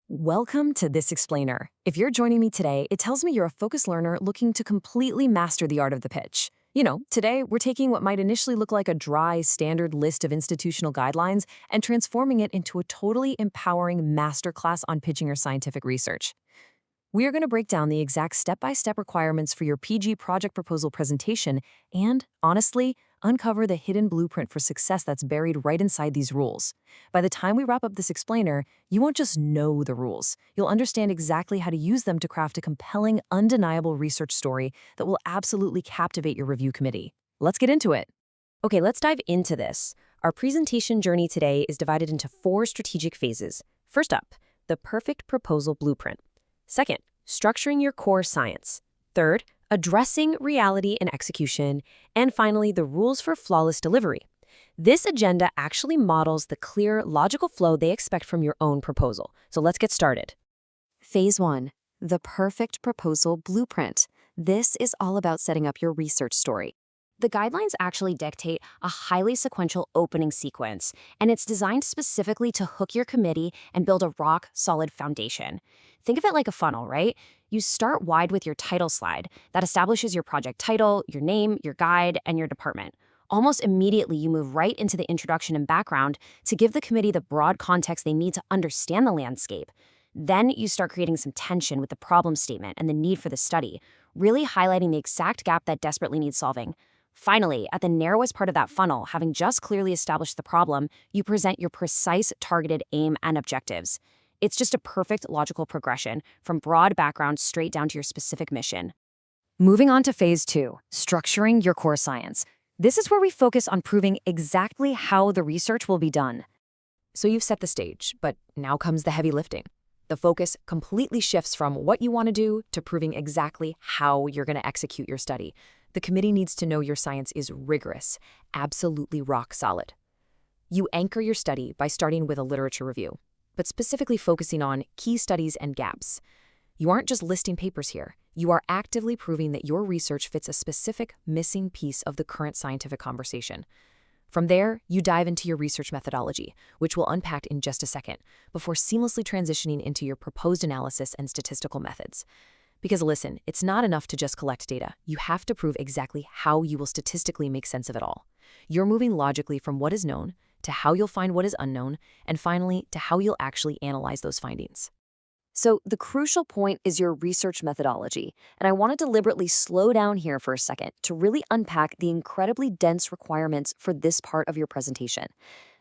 Welcome to This Explainer. If you're joining me today, it tells me you're a focused learner looking to completely master the art of the pitch. Today we're taking what might initially look like a dry, standard list of institutional guidelines and transforming it into a totally empowering masterclass on pitching your scientific research. We are going to break down the exact step-by-step requirements for your PG project proposal presentation and, honestly, uncover the hidden blueprint for success that's buried right inside these rules. By the time we wrap up this explainer, you won't just know the rules. You'll understand exactly how to use them to craft a compelling, undeniable research story that will absolutely captivate your review committee. Let's get into it. Okay, let's dive into this. Our presentation journey today is divided into 4 strategic phases. First up, the perfect proposal blueprint. Second, structuring your core science. Third, addressing reality and execution. And finally, the rules for flawless delivery. This agenda actually models the clear, logical flow they expect from your own proposal. So let's get started. Phase 1, the perfect proposal blueprint. This is all about setting up your research story. The guidelines actually dictate a highly sequential opening sequence, and it's designed specifically to hook your committee and build a rock-solid foundation. Think of it like a funnel, right? You start wide with your title slide that establishes your project title, your name, your guide, and your department. Almost immediately, you move right into the introduction and background to give the committee the broad context they need to understand the landscape. Then you start creating some tension with the problem statement and the need for the study, really highlighting the exact gap that desperately needs solving. Finally, at the narrowest part of that funnel, having just clearly established the problem, you present your precise, targeted aim and objectives. It's just a perfect logical progression from broad background straight down to your specific mission. Moving on to phase 2, structuring your core science. This is where we focus on proving exactly how the research will be done. So you've set the stage, but now comes the heavy lifting. The focus completely shifts from what you want to do to proving exactly how you're going to execute your study. The committee needs to know your science is rigorous, absolutely rock solid. You anchor your study by starting with a literature review, but specifically focusing on key studies and gaps. You aren't just listing papers here. You are actively proving that your research fits a specific missing piece of the current scientific conversation. From there, you dive into your research methodology, which we'll unpack in just a second, before seamlessly transitioning into your proposed analysis and statistical methods. Because listen, it's not enough to just collect data. You have to prove exactly how you will statistically make sense of it all. You're moving logically from what is known to how you'll find what is unknown, and finally, to how you'll actually analyze those findings. So the crucial point is your research methodology, and I want to deliberately slow down here for a second to really unpack the incredibly dense requirements for this part of your presentation.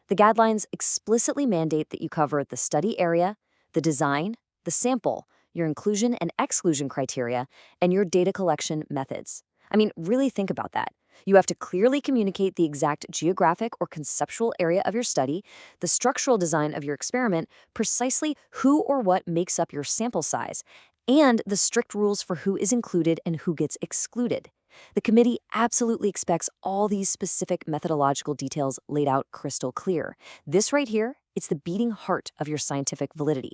The guidelines explicitly mandate that you cover the study area, the design, the sample, your inclusion and exclusion criteria, and your data collection methods. I mean, really think about that. You have to clearly communicate the exact geographic or conceptual area of your study, the structural design of your experiment, precisely who or what makes up your sample size, and the strict rules for who is included and who gets excluded. The committee absolutely expects all these specific methodological details laid out crystal clear. This right here, it's the beating heart of your scientific validity.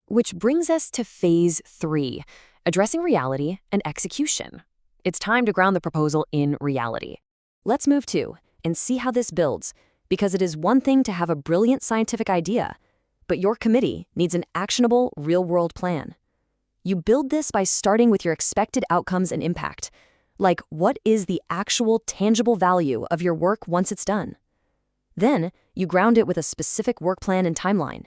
Which brings us to phase 3, addressing reality and execution. It's time to ground the proposal in reality. Let's move to and see how this builds, because it is one thing to have a brilliant scientific idea, but your committee needs an actionable, real-world plan. You build this by starting with your expected outcomes and impact, like what is the actual tangible value of your work once it's done. Then, you ground it with a specific work plan and timeline.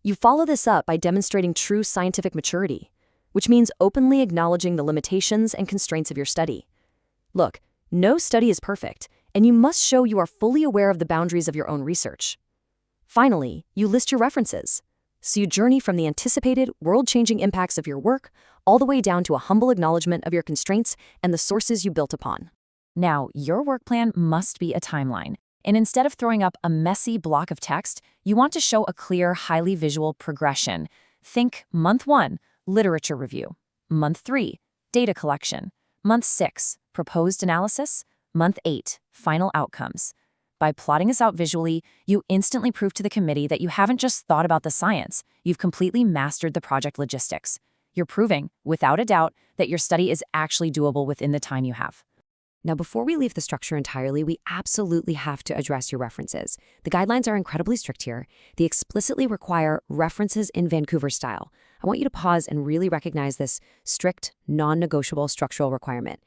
You follow this up by demonstrating true scientific maturity, which means openly acknowledging the limitations and constraints of your study. Look, no study is perfect, and you must show you are fully aware of the boundaries of your own research. Finally, you list your references. So you journey from the anticipated, world-changing impacts of your work all the way down to a humble acknowledgement of your constraints and the sources you built upon. Now, your work plan must be a timeline. And instead of throwing up a messy block of text, you want to show a clear, highly visual progression. Think month 1, literature review. Month 3, data collection. Month 6, proposed analysis. Month 8, final outcomes. By plotting this out visually, you instantly prove to the committee that you haven't just thought about the science, you've completely mastered the project logistics. You're proving, without a doubt, that your study is actually doable within the time you have. Now, before we leave the structure entirely, we absolutely have to address your references. The guidelines are incredibly strict here. They explicitly require references in Vancouver style. I want you to pause and really recognize this strict, non-negotiable structural requirement.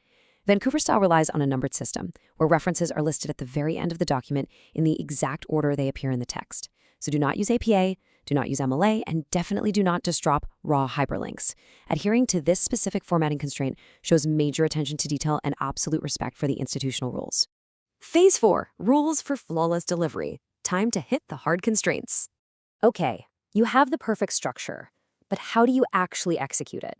Vancouver style relies on a numbered system, where references are listed at the very end of the document in the exact order they appear in the text. So do not use APA, do not use MLA, and definitely do not just drop raw hyperlinks. Adhering to this specific formatting constraint shows major attention to detail and absolute respect for the institutional rules. Phase 4, Rules for Flawless Delivery. Time to hit the hard constraints. Okay, you have the perfect structure, but how do you actually execute it?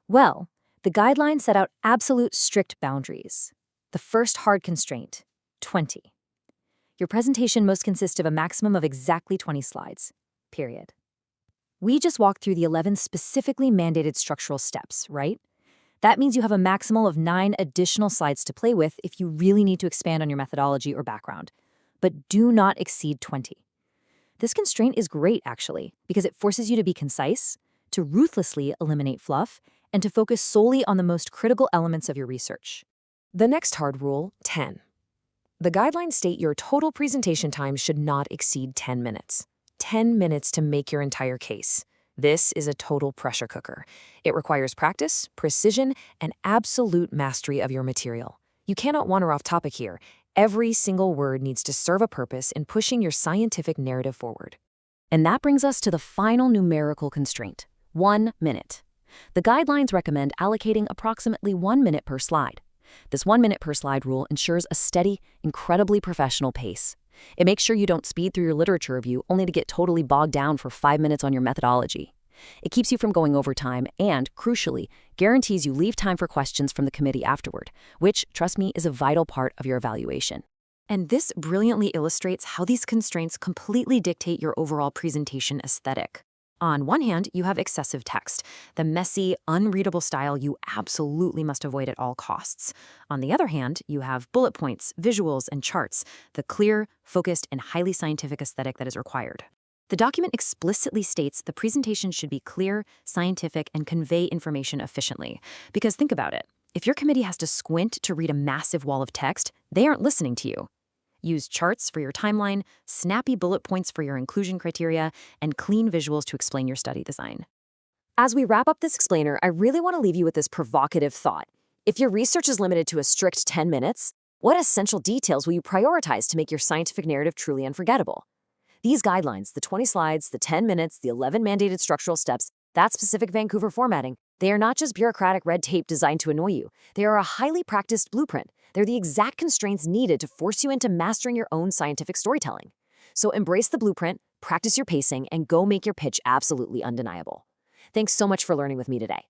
Well, the guidelines set out absolute strict boundaries. The first hard constraint, 20. Your presentation must consist of a maximum of exactly 20 slides, period. We just walked through the 11 specifically mandated structural steps, right? That means you have a maximal of 9 additional slides to play with if you really need to expand on your methodology or background. But do not exceed 20. This constraint is great, actually, because it forces you to be concise, to ruthlessly eliminate fluff, and to focus solely on the most critical elements of your research. The next hard rule, 10. The guidelines state your total presentation time should not exceed 10 minutes. 10 minutes to make your entire case. This is a total pressure cooker. It requires practice, precision, and absolute mastery of your material. You cannot wander off topic here. Every single word needs to serve a purpose in pushing your scientific narrative forward. And that brings us to the final numerical constraint, 1 minute. The guidelines recommend allocating approximately 1 minute per slide. This 1 minute per slide rule ensures a steady, incredibly professional pace. It makes sure you don't speed through your literature review only to get totally bogged down for 5 minutes on your methodology. It keeps you from going over time and, crucially, guarantees you leave time for questions from the committee afterward, which, trust me, is a vital part of your evaluation. And this brilliantly illustrates how these constraints completely dictate your overall presentation aesthetic. On one hand, you have excessive text, the messy, unreadable style you absolutely must avoid at all costs. On the other hand, you have bullet points, visuals, and charts, the clear, focused, and highly scientific aesthetic that is required. The document explicitly states the presentation should be clear, scientific, and convey information efficiently. Because think about it, if your committee has to squint to read a massive wall of text, they aren't listening to you. Use charts for your timeline, snappy bullet points for your inclusion criteria, and clean visuals to explain your study design. As we wrap up this explainer, I really want to leave you with this provocative thought. If your research is limited to a strict 10 minutes, what essential details will you prioritize to make your scientific narrative truly unforgettable? These guidelines, the 20 slides, the 10 minutes, the 11 mandated structural steps, that specific Vancouver formatting, they are not just bureaucratic red tape designed to annoy you. They are a highly practiced blueprint. They're the exact constraints needed to force you into mastering your own scientific storytelling. So embrace the blueprint, practice your pacing, and go make your pitch absolutely undeniable. Thanks so much for learning with me today.